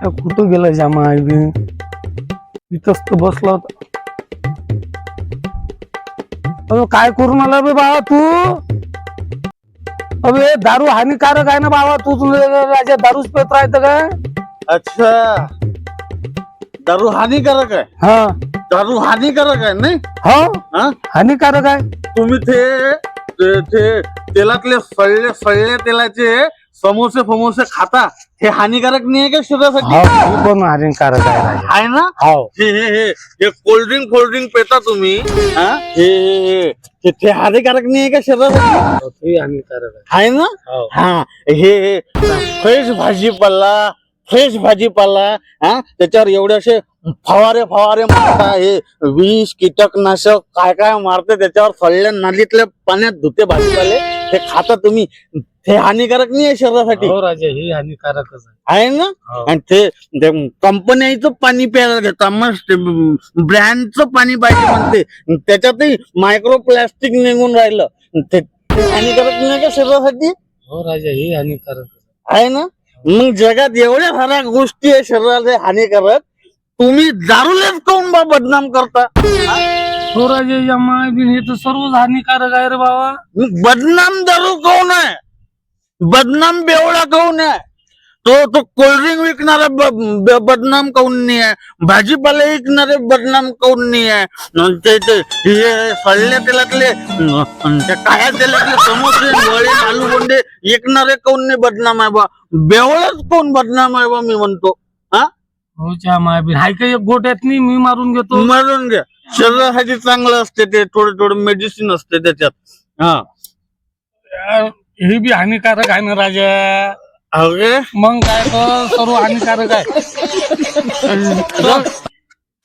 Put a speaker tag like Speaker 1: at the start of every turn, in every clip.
Speaker 1: कुठं गेला जामा बी इथंच तर बसला होता. अबे काय करून आला बे बाबा तू? अबे दारू हानिकारक आहे ना बाबा. तू राजा दारूच पेत राहतं काय?
Speaker 2: अच्छा, दारू हानिकारक आहे.
Speaker 1: हा
Speaker 2: दारू हानिकारक आहे नाही.
Speaker 1: हो
Speaker 2: हा?
Speaker 1: हानिकारक आहे.
Speaker 2: तुम्ही ते तेलातले सळल्या तेलाचे समोसे खाता, हे हानिकारक नाही आहे का शरीरासाठी?
Speaker 1: हो हे पण हानिकारक आहे राजा.
Speaker 2: आहे ना.
Speaker 1: हो
Speaker 2: हे कोल्ड्रिंक पेता तुम्ही, हा? हे हानिकारक नाही आहे का शरीरासाठी?
Speaker 1: ते हानिकारक
Speaker 2: आहे ना.
Speaker 1: आहे.
Speaker 2: हा, हे फ्रेश भाजीपाला हा, त्याच्यावर एवढे असे फवारे मारता, हे विष कीटकनाशक काय मारते त्याच्यावर, सळल्या नालीतल्या पाण्यात धुते भाजीपाले, हे खाता तुम्ही, हे हानिकारक नाही आहे शरीरासाठी.
Speaker 1: हो राजा हे हानिकारकच आहे.
Speaker 2: आहे ना.
Speaker 1: हो.
Speaker 2: आणि ते कंपन्याचं पाणी प्यायला घेता, मस्त ब्रँडचं पाणी पाहिजे म्हणते, त्याच्यातही मायक्रो प्लास्टिक निघून राहिलं, ते हानिकारक नाही का शरीरासाठी?
Speaker 1: हो राजा हे हानिकारक
Speaker 2: आहे ना. मग जगात एवढ्या साऱ्या गोष्टी आहे शरीराला हानिकारक, तुम्ही दारूलाच काऊन बा बदनाम करता?
Speaker 1: हो राजा या मायबीन हे तर सर्वच हानिकारक आहे रे बाबा.
Speaker 2: बदनाम दारू काऊन आहे? बदनाम बेवडा काऊन आहे? तो कोल्ड्रिंक विकणारा बदनाम काऊन नाही आहे? भाजीपाला विकणारे बदनाम काऊन नाही आहे? हे सळल्या तेलातले त्या काळ्या तेलातले समोसे वडे आलू बोंडे विकणारे काऊन नाही बदनाम आहे बा? बेवडाच कोण बदनाम आहे बा मी म्हणतो. हा,
Speaker 1: होच्या मायबीन हाय का एक गोट्यात नाही मी मारून घेतो.
Speaker 2: मारून घ्या, शरीरासाठी चांगलं असते ते, थोडं मेडिसिन असते त्याच्यात. हा,
Speaker 1: हे बी हानिकारक आहे ना राजा.
Speaker 2: अरे
Speaker 1: मग काय तर सर्व हानिकारक आहे.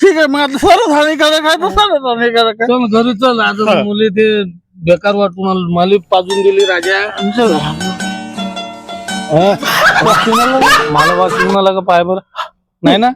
Speaker 2: ठीक आहे, मग आता सरच हानिकारक आहे तर सरच हानिकारक आहे.
Speaker 1: चल घरी चल. आता मुली ते बेकार वाटून मला पाजून गेली राजा. मला वाचून आला का पाय बरं नाही ना.